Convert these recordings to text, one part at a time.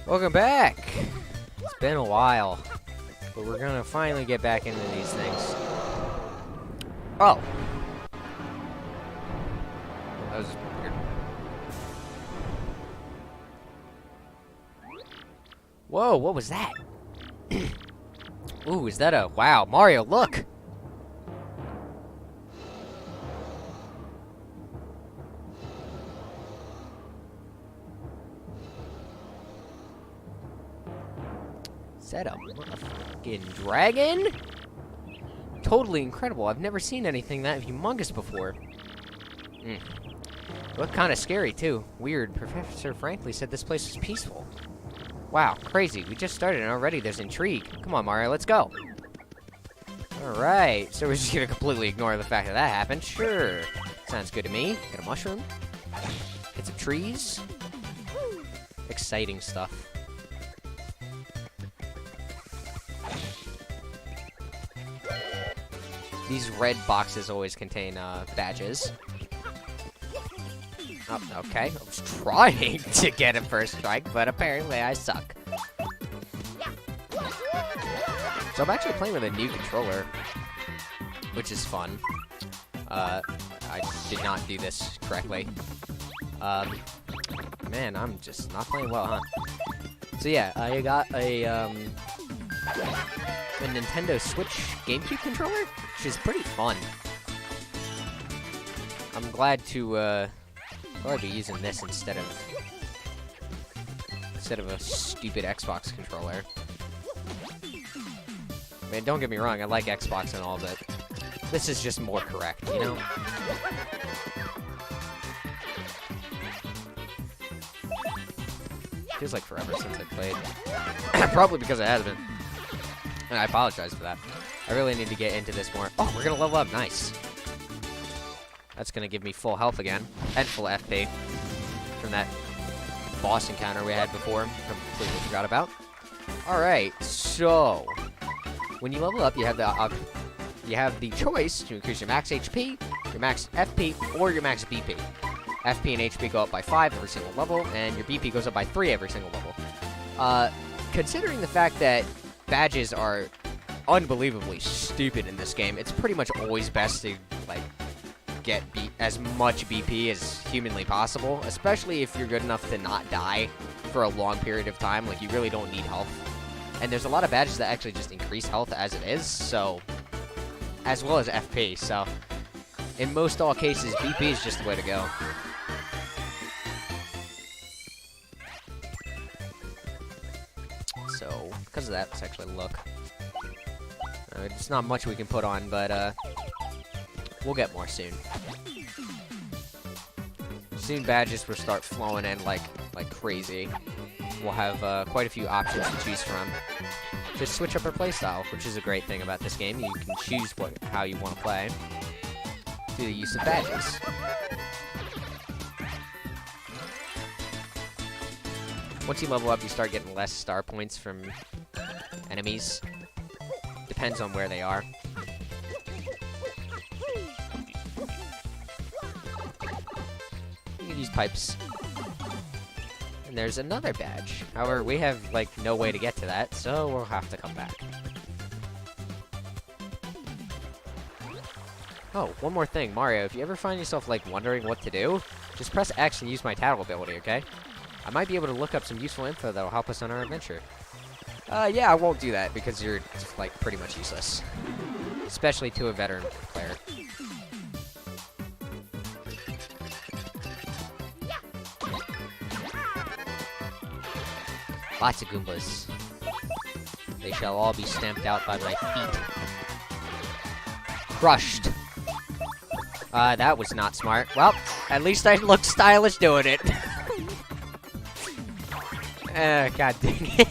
Welcome back! It's been a while, but we're gonna finally get back into these things. Oh! That was weird. Whoa, what was that? Ooh, is that a... Wow, Mario, look! Is that a motherfucking dragon? Totally incredible. I've never seen anything that humongous before. Looked kind of scary, too. Weird. Professor Frankly said this place was peaceful. Wow, crazy. We just started and already there's intrigue. Come on, Mario, let's go. Alright, so we're just gonna completely ignore the fact that that happened. Sure. Sounds good to me. Got a mushroom. Hit some trees. Exciting stuff. These red boxes always contain badges. Oh, okay. I was trying to get a first strike, but apparently I suck. So I'm actually playing with a new controller, which is fun. I did not do this correctly. Man, I'm just not playing well, huh? So yeah, I got a Nintendo Switch GameCube controller, which is pretty fun. I'm glad to be using this instead of a stupid Xbox controller. I mean, don't get me wrong, I like Xbox and all, but this is just more correct, you know? Feels like forever since I played. Probably because it has been. And I apologize for that. I really need to get into this more. Oh, we're gonna level up. Nice. That's gonna give me full health again. And full FP. From that boss encounter we had before. Completely forgot about. Alright, so... when you level up, you have the choice to increase your max HP, your max FP, or your max BP. FP and HP go up by 5 every single level, and your BP goes up by 3 every single level. Considering the fact that badges are unbelievably stupid in this game, it's pretty much always best to, like, get as much BP as humanly possible, especially if you're good enough to not die for a long period of time. Like, you really don't need health. And there's a lot of badges that actually just increase health as it is, so... as well as FP, so... in most all cases, BP is just the way to go. So, because of that, let's actually look. It's not much we can put on, but we'll get more soon. Soon badges will start flowing in like crazy. We'll have quite a few options to choose from. Just switch up our playstyle, which is a great thing about this game. You can choose how you want to play through the use of badges. Once you level up, you start getting less star points from enemies. Depends on where they are. You can use pipes. And there's another badge. However, we have, like, no way to get to that, so we'll have to come back. Oh, one more thing. Mario, if you ever find yourself, like, wondering what to do, just press X and use my tattle ability, okay? I might be able to look up some useful info that'll help us on our adventure. Yeah, I won't do that because you're, like, pretty much useless. Especially to a veteran player. Lots of Goombas. They shall all be stamped out by my feet. Crushed. That was not smart. Well, at least I looked stylish doing it. God dang it.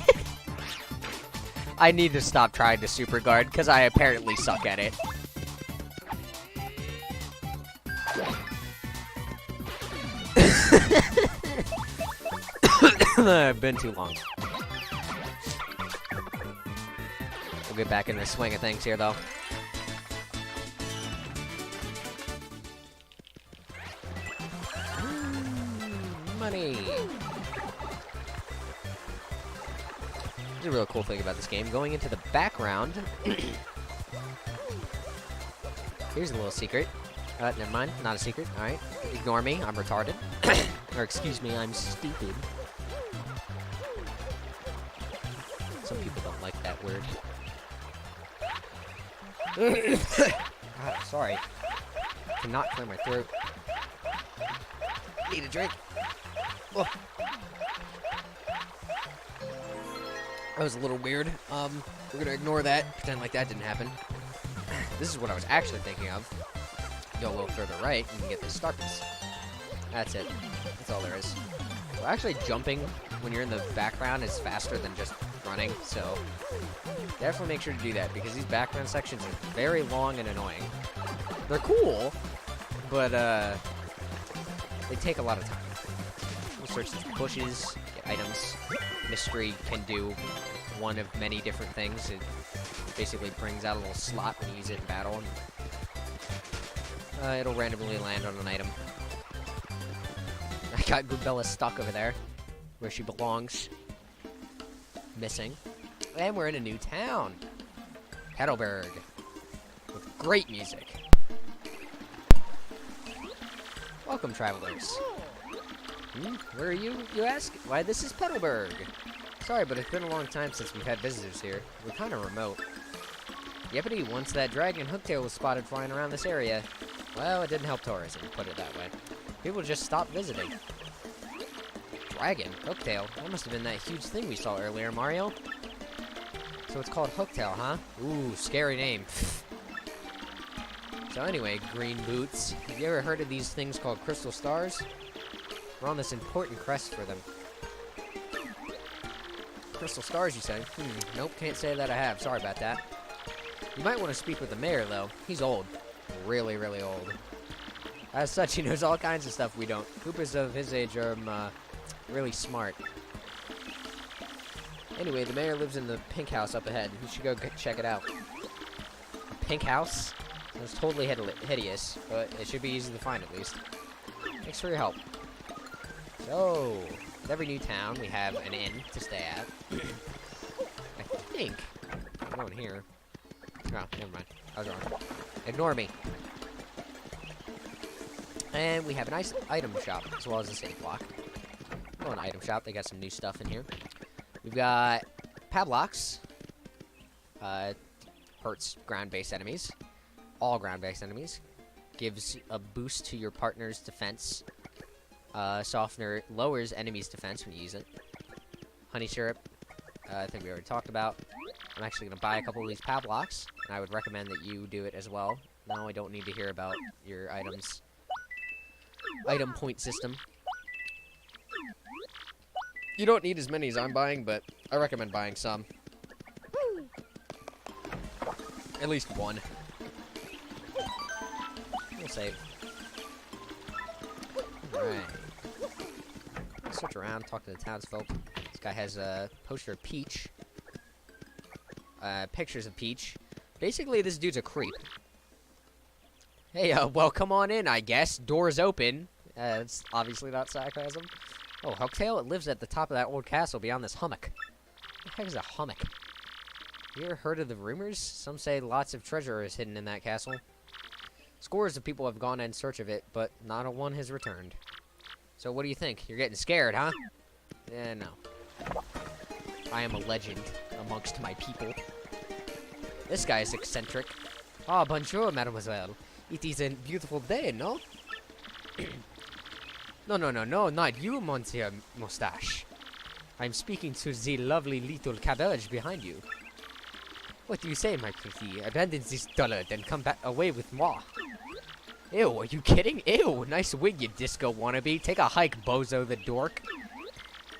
I need to stop trying to super guard, because I apparently suck at it. Been too long. We'll get back in the swing of things here, though. Money. This is a real cool thing about this game. Going into the background. Here's a little secret. Never mind. Not a secret. Alright. Ignore me. I'm retarded. Or excuse me, I'm stupid. Some people don't like that word. Sorry. Cannot clear my throat. Need a drink. Oh. That was a little weird. We're gonna ignore that. Pretend like that didn't happen. This is what I was actually thinking of. Go a little further right, and you can get this star piece. That's it. That's all there is. Well, actually, jumping when you're in the background is faster than just running, so definitely make sure to do that, because these background sections are very long and annoying. They're cool, but they take a lot of time. We'll search these bushes, get items. Mystery can do one of many different things. It basically brings out a little slot when you use it in battle, and it'll randomly land on an item. I got Goobella stuck over there, where she belongs. Missing. And we're in a new town. Heidelberg. With great music. Welcome, travelers. Where are you, you ask? Why, this is Heidelberg. Sorry, but it's been a long time since we've had visitors here. We're kind of remote. Yepity, once that dragon Hooktail was spotted flying around this area, well, it didn't help tourism, put it that way. People just stopped visiting. Dragon? Hooktail? That must have been that huge thing we saw earlier, Mario. So it's called Hooktail, huh? Ooh, scary name. So anyway, green boots. Have you ever heard of these things called crystal stars? We're on this important quest for them. Crystal stars, you say? Nope, can't say that I have. Sorry about that. You might want to speak with the mayor, though. He's old. Really, really old. As such, he knows all kinds of stuff we don't. Koopas of his age are, really smart. Anyway, the mayor lives in the pink house up ahead. You should go check it out. A pink house? It's totally hideous, but it should be easy to find at least. Thanks for your help. So, with every new town, we have an inn to stay at. I think I'm going here. Oh, never mind. I was wrong. Ignore me. And we have a nice item shop, as well as a save block. Oh, an item shop. They got some new stuff in here. We've got padlocks. Hurts ground-based enemies. All ground-based enemies. Gives a boost to your partner's defense. Softener lowers enemies' defense when you use it. Honey syrup. I think we already talked about. I'm actually going to buy a couple of these padlocks. And I would recommend that you do it as well. Now I don't need to hear about your items. Item point system. You don't need as many as I'm buying, but I recommend buying some. At least one. We'll save. Alright. Search around, talk to the townsfolk. This guy has a poster of Peach. Pictures of Peach. Basically, this dude's a creep. Hey, well, come on in, I guess. Door's open. It's obviously not sarcasm. Oh, Hooktail? It lives at the top of that old castle beyond this hummock. What the heck is a hummock? You ever heard of the rumors? Some say lots of treasure is hidden in that castle. Scores of people have gone in search of it, but not a one has returned. So what do you think? You're getting scared, huh? No. I am a legend amongst my people. This guy is eccentric. Ah, bonjour, mademoiselle. It is a beautiful day, no? No, not you, Monsieur Moustache. I'm speaking to the lovely little cabbage behind you. What do you say, my pretty? Abandon this dullard and come back away with moi. Ew, are you kidding? Ew, nice wig, you disco wannabe. Take a hike, bozo the dork.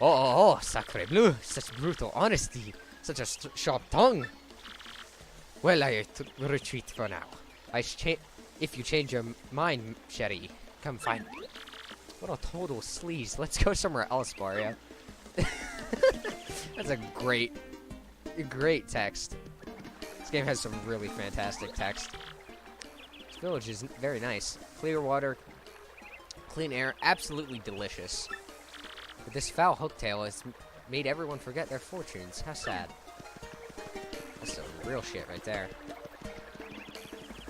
Oh, sacre bleu. Such brutal honesty. Such a sharp tongue. Well, I retreat for now. If you change your mind, Sherry, come find me. What a total sleaze. Let's go somewhere else, Mario. That's a great text. This game has some really fantastic text. This village is very nice. Clear water, clean air, absolutely delicious. But this foul Hooktail is made everyone forget their fortunes. How sad. That's some real shit right there.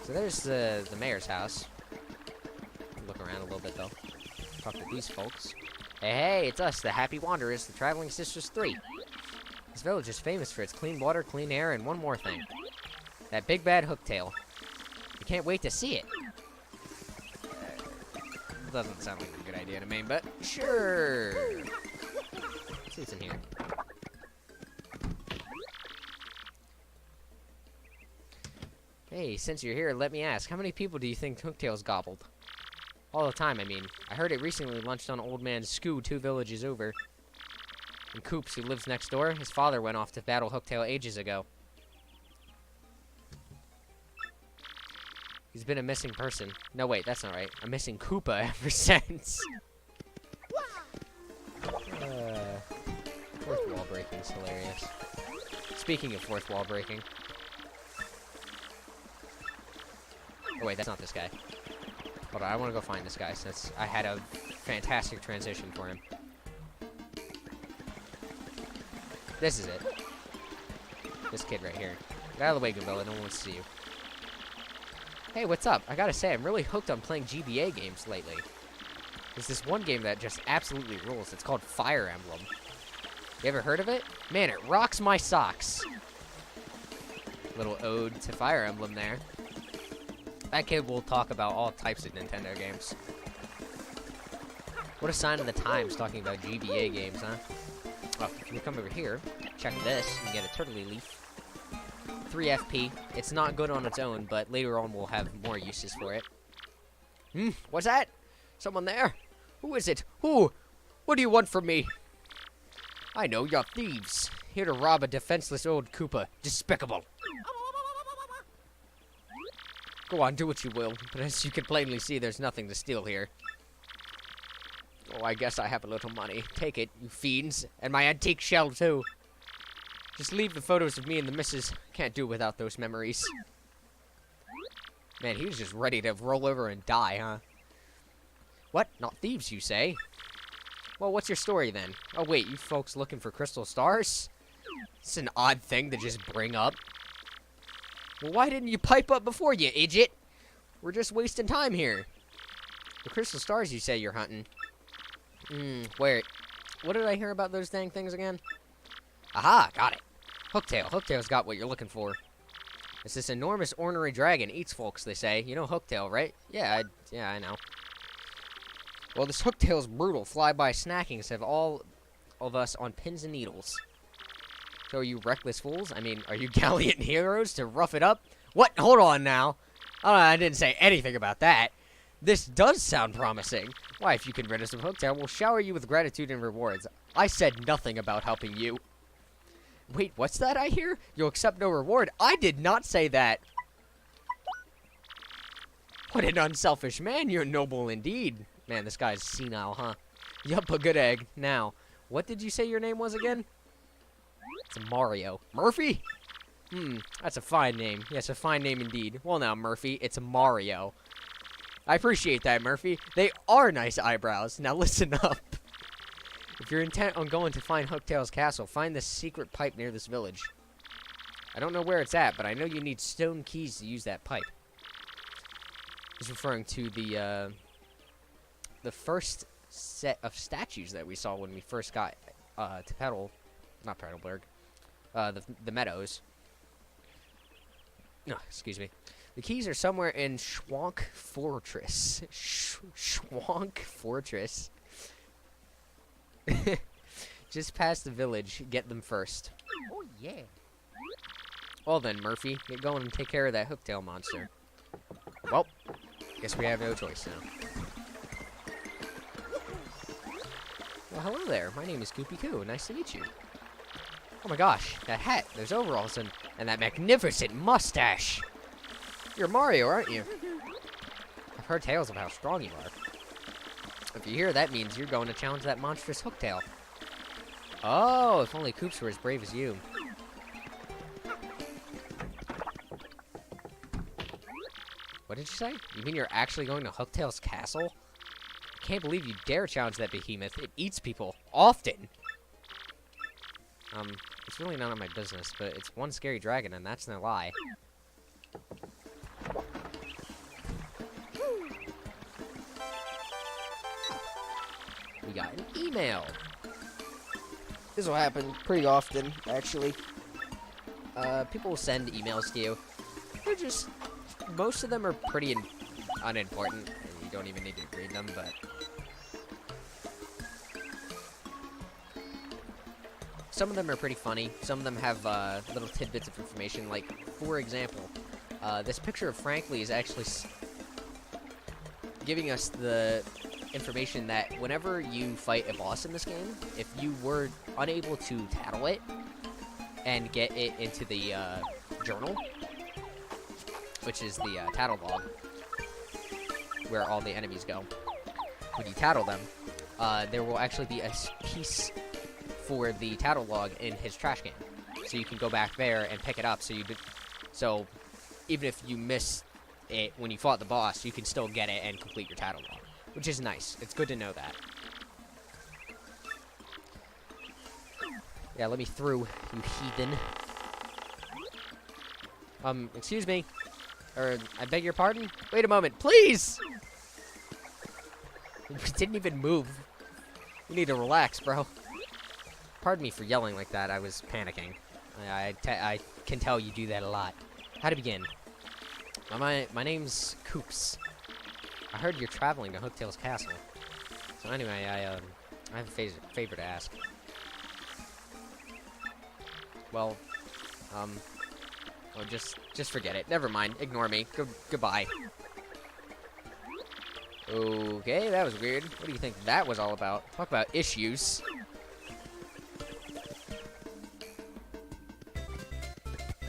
So there's the mayor's house. Look around a little bit, though. Talk to these folks. Hey, it's us, the Happy Wanderers, the Traveling Sisters 3. This village is famous for its clean water, clean air, and one more thing. That big bad hooktail. You can't wait to see it. Doesn't sound like a good idea to me, but sure. Let's see what's in here. Hey, since you're here, let me ask, how many people do you think Hooktail's gobbled? All the time, I mean. I heard it recently lunched on Old Man Skoo 2 villages over. And Coops, who lives next door, his father went off to battle Hooktail ages ago. He's been a missing person. No, wait, that's not right. A missing Koopa ever since. Fourth wall breaking is hilarious. Speaking of fourth wall breaking. Oh, wait, that's not this guy. Hold on, I want to go find this guy since I had a fantastic transition for him. This is it. This kid right here. Get out of the way, Goombella. No one wants to see you. Hey, what's up? I gotta say, I'm really hooked on playing GBA games lately. There's this one game that just absolutely rules. It's called Fire Emblem. You ever heard of it? Man, it rocks my socks. Little ode to Fire Emblem there. That kid will talk about all types of Nintendo games. What a sign of the times talking about GBA games, huh? Well, if you come over here, check this, you get a turtley leaf. 3 FP. It's not good on its own, but later on we'll have more uses for it. What's that? Someone there? Who is it? Who? What do you want from me? I know, you're thieves. Here to rob a defenseless old Koopa. Despicable. Go on, do what you will, but as you can plainly see, there's nothing to steal here. Oh, I guess I have a little money. Take it, you fiends, and my antique shell, too. Just leave the photos of me and the missus. Can't do without those memories. Man, he was just ready to roll over and die, huh? What? Not thieves, you say? Well, what's your story, then? Oh, wait, you folks looking for crystal stars? It's an odd thing to just bring up. Well, why didn't you pipe up before, you idiot? We're just wasting time here. The crystal stars you say you're hunting. Where? What did I hear about those dang things again? Aha, got it. Hooktail. Hooktail's got what you're looking for. It's this enormous ornery dragon. Eats folks, they say. You know Hooktail, right? Yeah, I know. Well, this Hooktail's brutal. Fly-by snackings have all of us on pins and needles. So are you reckless fools? I mean, are you gallant heroes to rough it up? What? Hold on now. Oh, I didn't say anything about that. This does sound promising. Why, if you can rid us of Hooktail, we'll shower you with gratitude and rewards. I said nothing about helping you. Wait, what's that I hear? You'll accept no reward? I did not say that. What an unselfish man. You're noble indeed. Man, this guy's senile, huh? Yup, a good egg. Now, what did you say your name was again? It's Mario. Murphy? That's a fine name. Yes, a fine name indeed. Well now, Murphy, it's Mario. I appreciate that, Murphy. They are nice eyebrows. Now listen up. If you're intent on going to find Hooktail's castle, find this secret pipe near this village. I don't know where it's at, but I know you need stone keys to use that pipe. He's referring to the first set of statues that we saw when we first got to Petalburg. The Meadows. No, excuse me. The keys are somewhere in Schwank Fortress. Schwank Fortress. Just past the village. Get them first. Oh, yeah. Well then, Murphy. Get going and take care of that Hooktail monster. Well, guess we have no choice now. Well, hello there. My name is Goopy Coo. Nice to meet you. Oh my gosh, that hat, those overalls, and that magnificent mustache. You're Mario, aren't you? I've heard tales of how strong you are. If you're here, that means you're going to challenge that monstrous Hooktail. Oh, if only Koops were as brave as you. What did you say? You mean you're actually going to Hooktail's castle? I can't believe you dare challenge that behemoth. It eats people. Often. It's really none of my business, but it's one scary dragon, and that's no lie. We got an email. This will happen pretty often, actually. People will send emails to you. They're just... Most of them are pretty unimportant, and you don't even need to read them, but... Some of them are pretty funny. Some of them have little tidbits of information. Like, for example, this picture of Frankly is actually giving us the information that whenever you fight a boss in this game, if you were unable to tattle it and get it into the journal, which is the tattle log, where all the enemies go, when you tattle them, there will actually be a piece for the tattle log in his trash can, so you can go back there and pick it up. So even if you miss it when you fought the boss, you can still get it and complete your tattle log, which is nice. It's good to know that. Yeah, let me through, you heathen. Excuse me, or I beg your pardon. Wait a moment, please. We didn't even move. You need to relax, bro. Pardon me for yelling like that. I was panicking. I can tell you do that a lot. How to begin? My name's Coops. I heard you're traveling to Hooktail's castle. So anyway, I have a favor to ask. Well, just forget it. Never mind. Ignore me. Goodbye. Okay, that was weird. What do you think that was all about? Talk about issues.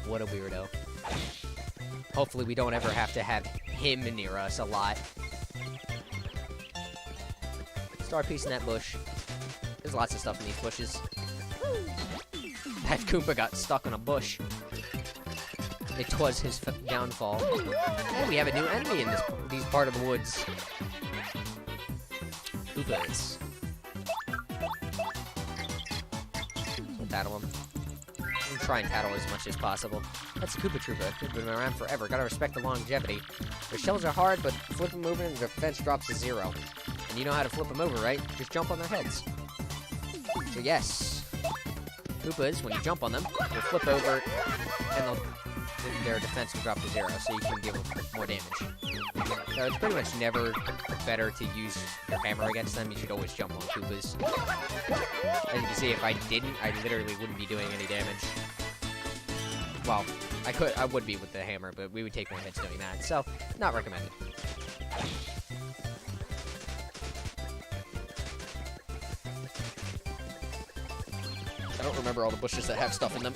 What a weirdo. Hopefully we don't ever have to have him near us a lot. Star piece in that bush. There's lots of stuff in these bushes. That Koopa got stuck on a bush. It was his downfall. Oh, we have a new enemy in these part of the woods. Koopas. So tattle him. Try and tattle as much as possible. That's a Koopa Troopa. They've been around forever. Gotta respect the longevity. Their shells are hard, but flip them over and their defense drops to 0. And you know how to flip them over, right? Just jump on their heads. So yes, Koopas, when you jump on them, they'll flip over, and their defense will drop to 0, so you can deal with more damage. So it's pretty much never better to use your hammer against them. You should always jump on Koopas. As you can see, if I didn't, I literally wouldn't be doing any damage. Well, I would be with the hammer, but we would take more hits doing that, so not recommended. I don't remember all the bushes that have stuff in them.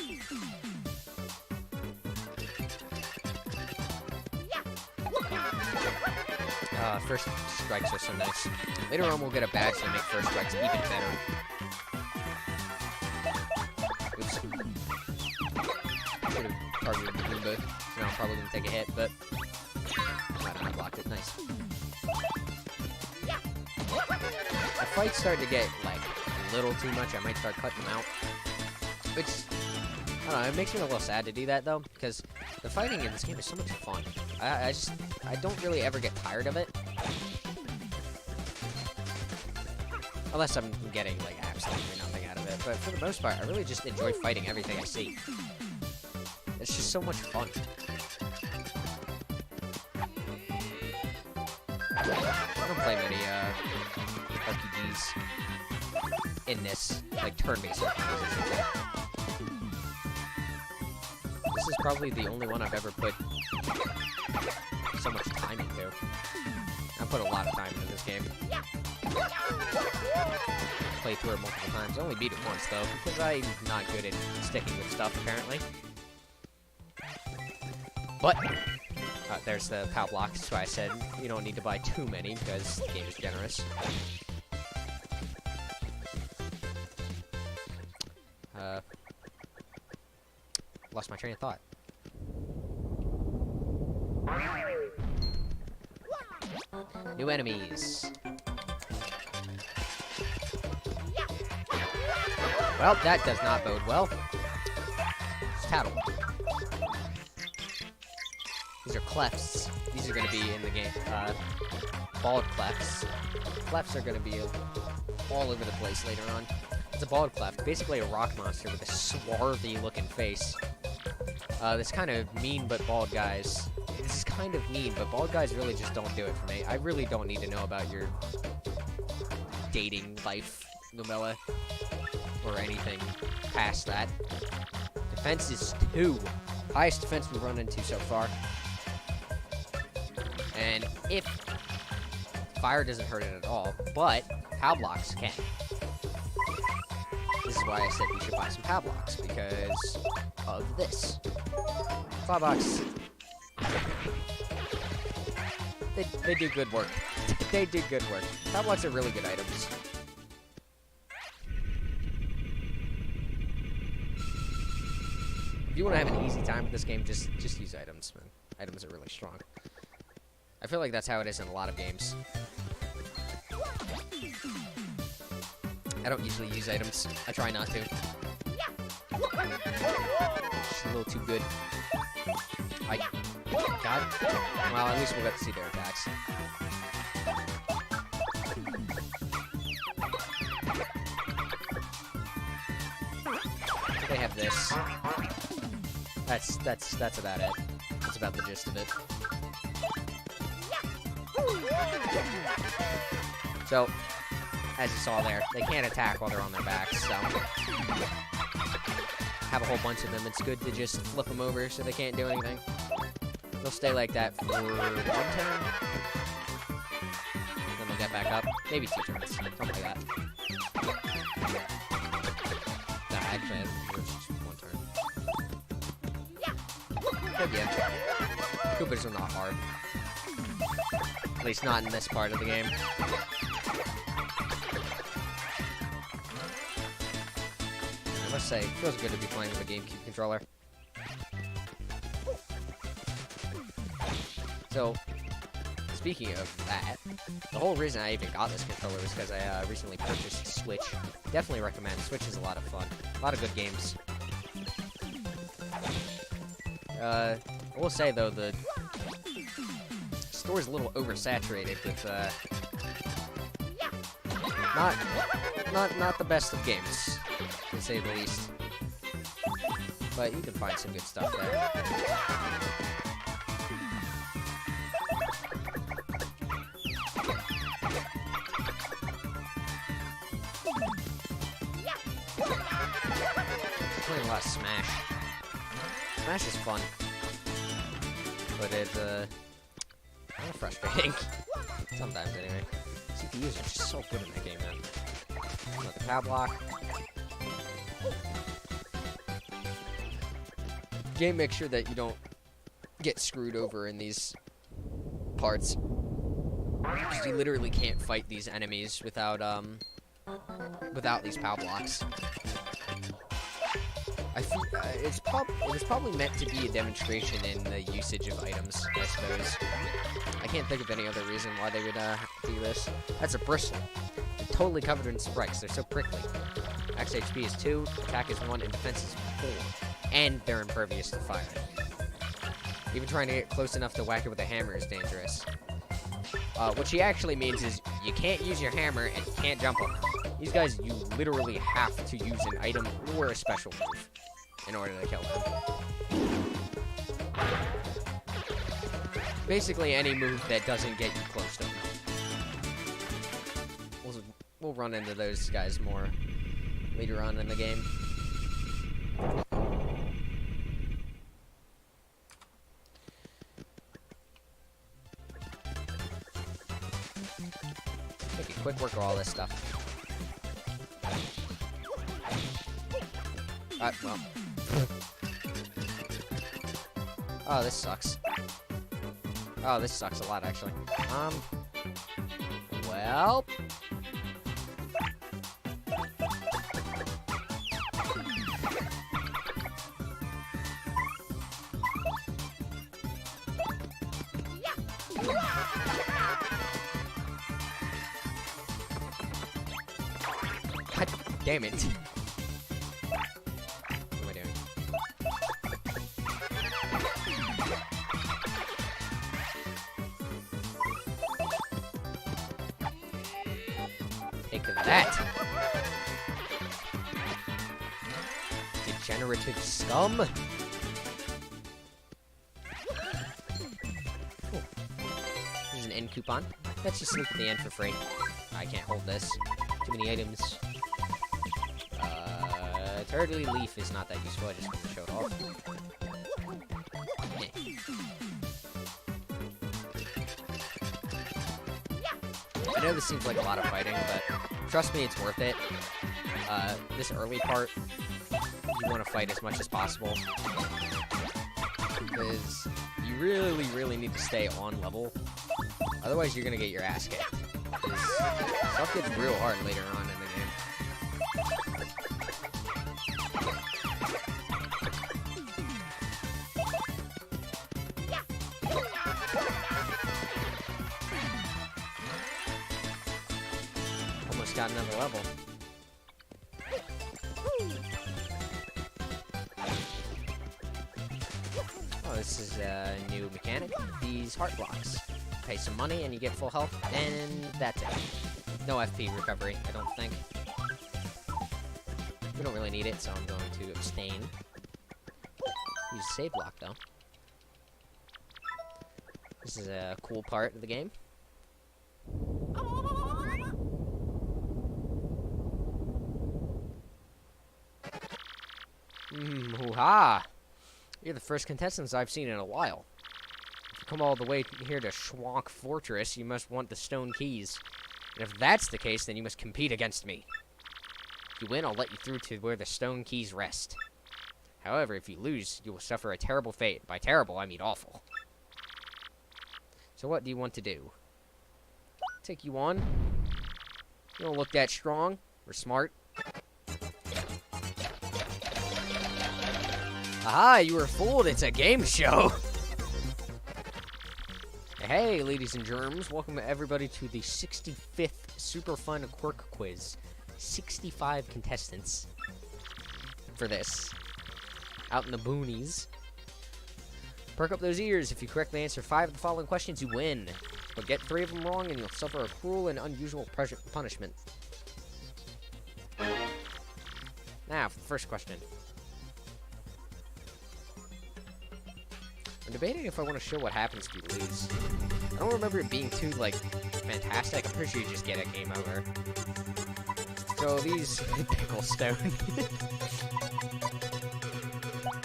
First strikes are so nice. Later on, we'll get a badge to make first strikes even better. Oops. Should have targeted the Goomba. Now I'm probably going to take a hit, but I blocked it. Nice. The fights start to get, like, a little too much. I might start cutting them out. Which, I don't know, it makes me a little sad to do that, though, because the fighting in this game is so much fun. I don't really ever get tired of it. Unless I'm getting, like, absolutely nothing out of it. But for the most part, I really just enjoy fighting everything I see. It's just so much fun. I don't play many, RPGs in this, like, turn-based RPGs. This is probably the only one I've ever put so much time into. I put a lot of time into this game. Played through it multiple times. I only beat it once, though, because I'm not good at sticking with stuff, apparently. But, there's the POW blocks, that's why I said you don't need to buy too many, because the game is generous. Lost my train of thought. New enemies. Well, that does not bode well. It's tattle. These are clefts. These are going to be in the game. Bald clefts. Clefts are going to be all over the place later on. It's a bald cleft. Basically a rock monster with a swarthy looking face. This kind of mean but bald guys. This is kind of mean, but bald guys really just don't do it for me. I really don't need to know about your dating life, Lumella, or anything past that. Defense is 2. Highest defense we've run into so far. And if fire doesn't hurt it at all, but pow blocks can. This is why I said we should buy some pow blocks, because of this. $5 bucks. They do good work. They do good work. Pow blocks are really good items. If you want to have an easy time with this game, just use items, man. Items are really strong. I feel like that's how it is in a lot of games. I don't usually use items. I try not to. Just a little too good. God. Well, at least we'll get to see their attacks. They have this. That's about it. That's about the gist of it. So, as you saw there, they can't attack while they're on their backs, so have a whole bunch of them. It's good to just flip them over so they can't do anything. They'll stay like that for 1 turn. Then they'll get back up. Maybe 2 turns. Something like that. Nah, actually, it's just 1 turn. But yeah. Koopas are not hard. At least not in this part of the game. I must say, it feels good to be playing with a GameCube controller. So, speaking of that, the whole reason I even got this controller was because I recently purchased Switch. Definitely recommend. Switch is a lot of fun. A lot of good games. I will say, though, the store's a little oversaturated with, not the best of games, to say the least. But you can find some good stuff there. Playing a lot of Smash. Smash is fun, but it's kind of frustrating. Sometimes, anyway. CPUs are just so good in that game, man. The pow block. Game makes sure that you don't get screwed over in these parts, because you literally can't fight these enemies without these pow blocks. I feel it was probably meant to be a demonstration in the usage of items, I suppose. I can't think of any other reason why they would do this. That's a bristle. They're totally covered in spikes. They're so prickly. Max HP is 2, attack is 1, and defense is 4. And they're impervious to fire. Even trying to get close enough to whack it with a hammer is dangerous. What she actually means is you can't use your hammer and you can't jump on them. These guys, you literally have to use an item or a special move in order to kill them. Basically, any move that doesn't get you close to them. We'll run into those guys more later on in the game. Make a quick work of all this stuff. Well. Oh, this sucks. Oh, this sucks a lot, actually. Well. God damn it. that? Degenerative scum? Cool. There's an end coupon. Let's just sneak at the end for free. I can't hold this. Too many items. Turtley leaf is not that useful. I just want to show it off. I know this seems like a lot of fighting, but trust me, it's worth it. This early part, you want to fight as much as possible. Because you really, really need to stay on level. Otherwise, you're going to get your ass kicked. Because stuff gets real hard later on in the game. Almost got another level. Oh, this is a new mechanic. These heart blocks. Pay some money and you get full health, and that's it. No FP recovery, I don't think. We don't really need it, so I'm going to abstain. Use a save block, though. This is a cool part of the game. Hoo-ha! You're the first contestants I've seen in a while. If you come all the way here to Schwank Fortress, you must want the stone keys. And if that's the case, then you must compete against me. If you win, I'll let you through to where the stone keys rest. However, if you lose, you will suffer a terrible fate. By terrible, I mean awful. So what do you want to do? Take you on? You don't look that strong or smart. Aha, you were fooled. It's a game show. Hey, ladies and germs. Welcome everybody to the 65th Super Fun Quirk Quiz. 65 contestants for this. Out in the boonies. Perk up those ears. If you correctly answer 5 of the following questions, you win. But get 3 of them wrong and you'll suffer a cruel and unusual punishment. Now, for the first question. I'm debating if I want to show what happens if you lose. I don't remember it being too, like, fantastic. I'm pretty sure you just get a game over. So, these... Pickle stone.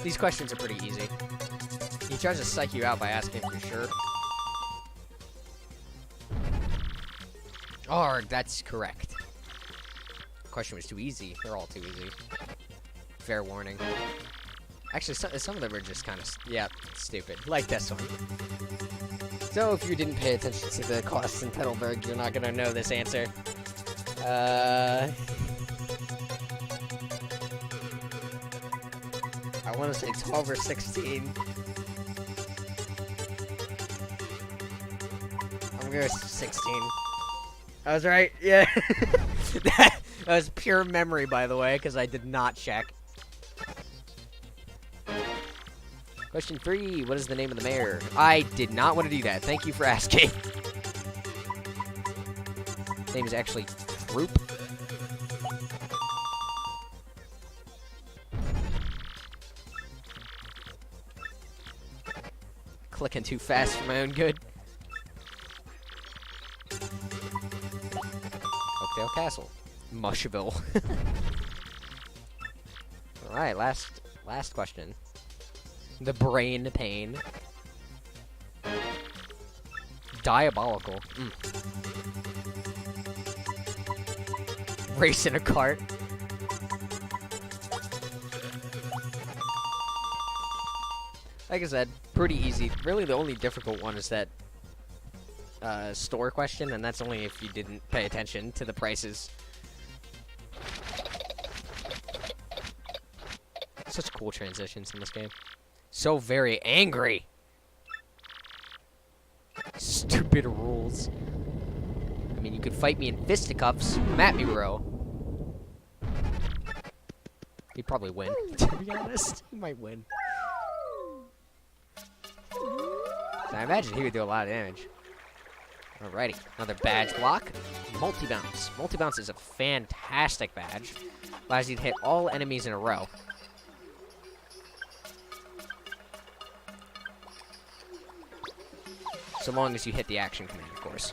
These questions are pretty easy. He tries to psych you out by asking if you're sure. Oh, that's correct. The question was too easy. They're all too easy. Fair warning. Actually, some of them are just kind of, yeah, stupid. Like this one. So, if you didn't pay attention to the costs in Petalburg, you're not gonna know this answer. I want to say 12 or 16. I'm going to 16. I was right, yeah. That was pure memory, by the way, because I did not check. Question 3, what is the name of the mayor? I did not want to do that. Thank you for asking. His name is actually Troop. Clicking too fast for my own good. Oakdale Castle. Mushville. Alright, last question. The brain pain. Diabolical. Race in a cart. Like I said, pretty easy. Really, the only difficult one is that store question, and that's only if you didn't pay attention to the prices. Such cool transitions in this game. So very angry. Stupid rules. I mean, you could fight me in fisticuffs. Come at me, bro. He'd probably win, to be honest. He might win. I imagine he would do a lot of damage. Alrighty, another badge block. Multi-bounce. Multi-bounce is a fantastic badge. Allows you to hit all enemies in a row. So long as you hit the action command, of course.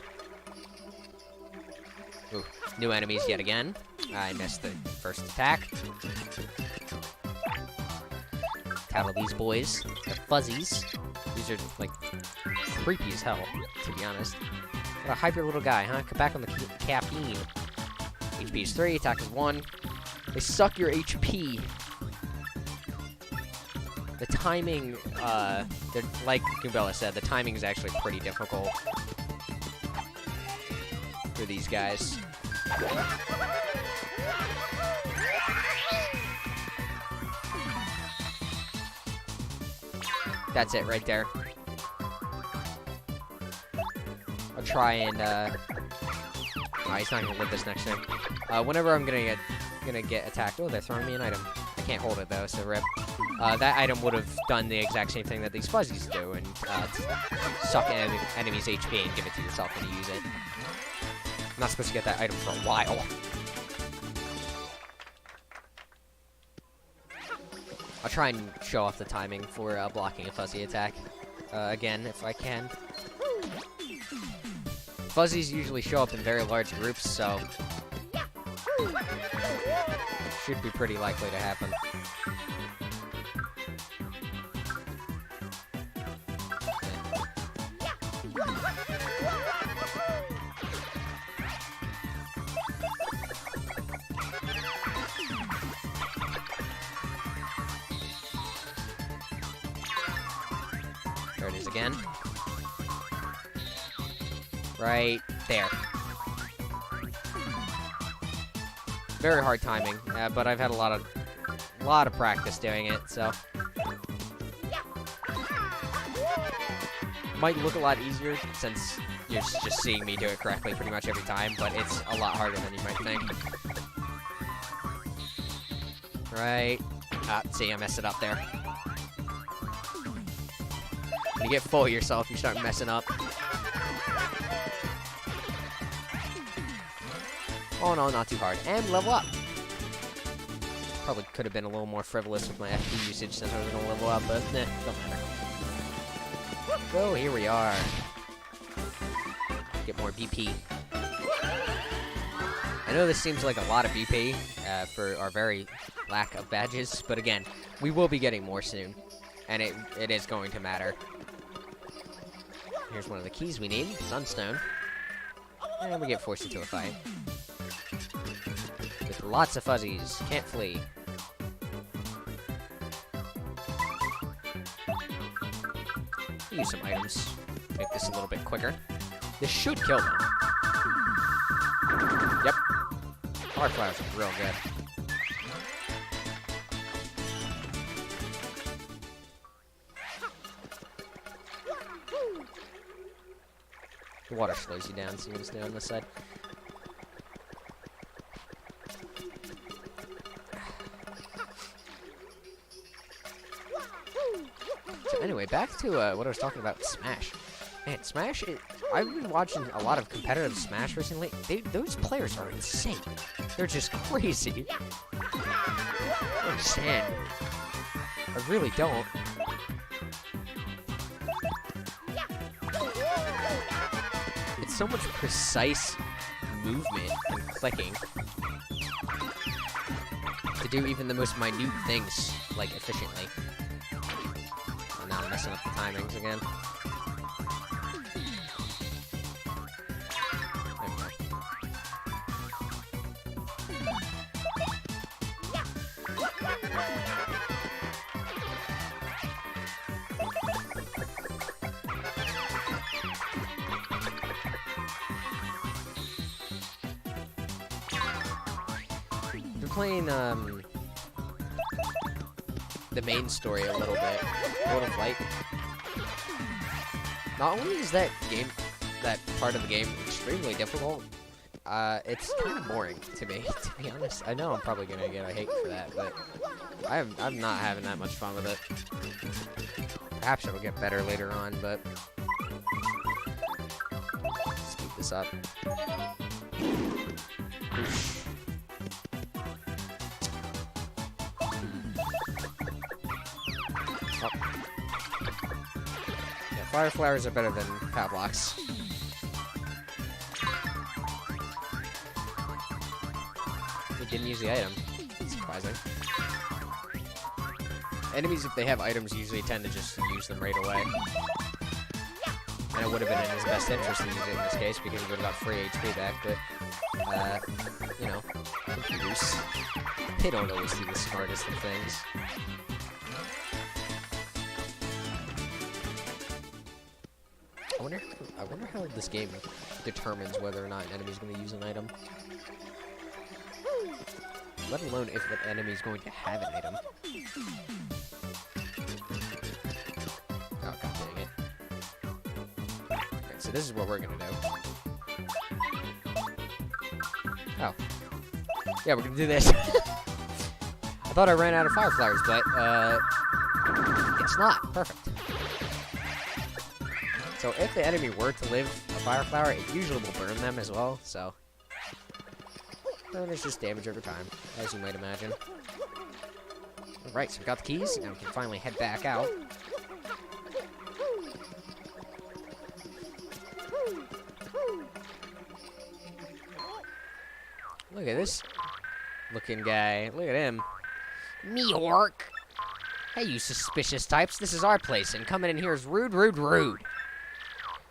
Ooh, new enemies yet again. I missed the first attack. Tattle these boys. The fuzzies. These are, like, creepy as hell, to be honest. What a hyper little guy, huh? Come back on the caffeine. HP is 3, attack is 1. They suck your HP. The timing, like Goombella said, the timing is actually pretty difficult for these guys. That's it right there. I'll try and, oh, he's not gonna live this next time. Whenever I'm gonna get attacked. Oh, they're throwing me an item. I can't hold it though, so rip. That item would have done the exact same thing that these fuzzies do, and suck an enemy's HP and give it to yourself when you use it. I'm not supposed to get that item for a while. I'll try and show off the timing for blocking a fuzzy attack again, if I can. Fuzzies usually show up in very large groups, so should be pretty likely to happen. There it is again. Right there. Very hard timing, but I've had a lot of practice doing it, so might look a lot easier since you're just seeing me do it correctly pretty much every time, but it's a lot harder than you might think. Right. See, I messed it up there. When you get full of yourself, you start messing up. Oh no, not too hard. And level up. Probably could have been a little more frivolous with my FP usage since I was going to level up, but don't matter. So here we are. Get more BP. I know this seems like a lot of BP for our very lack of badges, but again, we will be getting more soon, and it is going to matter. Here's one of the keys we need, Sunstone. And we get forced into a fight. With lots of fuzzies. Can't flee. Use some items. Make this a little bit quicker. This should kill them. Yep. Hard flowers are real good. The water slows you down, so you can stay on this side. So anyway, back to what I was talking about, Smash. Man, Smash, I've been watching a lot of competitive Smash recently. Those players are insane. They're just crazy. I don't understand. I really don't. It's so much precise movement and clicking to do even the most minute things, like, efficiently. Oh, now I'm messing up the timings again. Playing the main story a little bit, World of Light. Not only is that part of the game extremely difficult, it's kind of boring to me, to be honest. I know I'm probably gonna get a hate for that, but I'm not having that much fun with it. Perhaps it'll get better later on, but let's keep this up. Fire flowers are better than power blocks. We didn't use the item. That's surprising. Enemies, if they have items, usually tend to just use them right away. And it would have been in his best interest to use it in this case because he would have got free HP back, but, you know, computers. They don't always do the smartest of things. I wonder how this game determines whether or not an enemy's going to use an item. Let alone if the enemy's going to have an item. Oh, god dang it. Okay, so this is what we're going to do. Oh. Yeah, we're going to do this. I thought I ran out of fire flowers, but, it's not. Perfect. So if the enemy were to live a fire flower, it usually will burn them as well, so... And it's just damage over time, as you might imagine. Alright, so we got the keys, and we can finally head back out. Look at this looking guy. Look at him. Me orc. Hey, you suspicious types. This is our place, and coming in here is rude, rude, rude.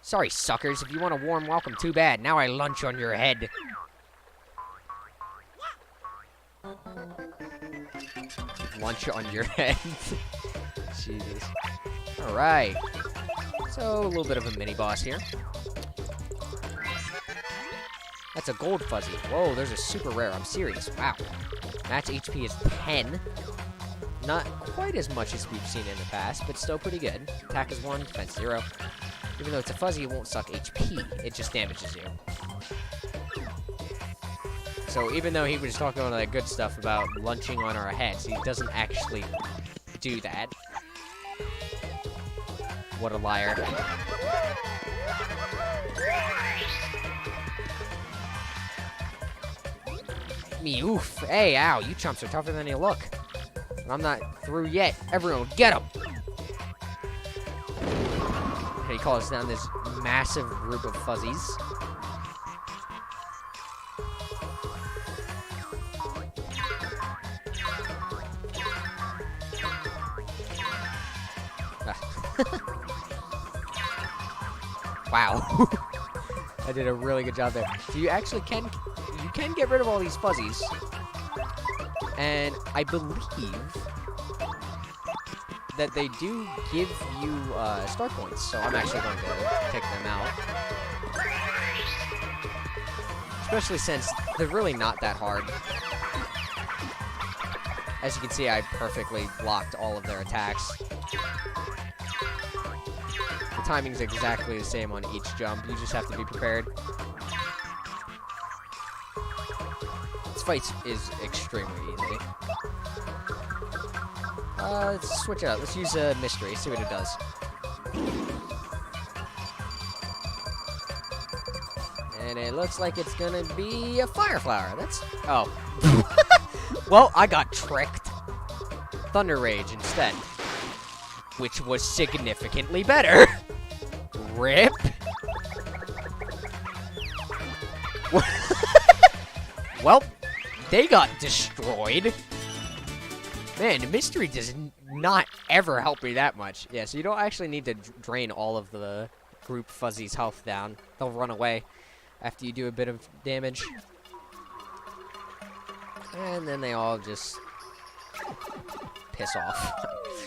Sorry, suckers. If you want a warm welcome, too bad. Now I lunch on your head. Lunch on your head. Jesus. Alright. So, a little bit of a mini-boss here. That's a gold fuzzy. Whoa, there's a super rare. I'm serious. Wow. Match HP is 10. Not quite as much as we've seen in the past, but still pretty good. Attack is 1, defense 0. Even though it's a fuzzy, it won't suck HP. It just damages you. So even though he was talking all that good stuff about lunching on our heads, he doesn't actually do that. What a liar. Me oof. Hey, ow, you chumps are tougher than you look. And I'm not through yet. Everyone, get him! And he calls down this massive group of fuzzies. Wow. I did a really good job there. So you actually can get rid of all these fuzzies. And I believe that they do give you star points. So I'm actually going to take them out. Especially since they're really not that hard. As you can see, I perfectly blocked all of their attacks. The timing's exactly the same on each jump. You just have to be prepared. This fight is extremely easy. Let's switch it up. Let's use a mystery, see what it does. And it looks like it's gonna be a fire flower. That's... oh. Well, I got tricked. Thunder Rage instead. Which was significantly better. RIP. Well, they got destroyed. Man, the mystery does not ever help me that much. Yeah, so you don't actually need to drain all of the group fuzzies' health down. They'll run away after you do a bit of damage. And then they all just piss off.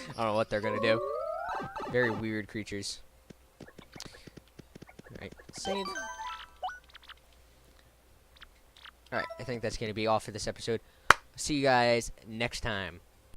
I don't know what they're gonna do. Very weird creatures. Alright, save. Alright, I think that's gonna be all for this episode. See you guys next time.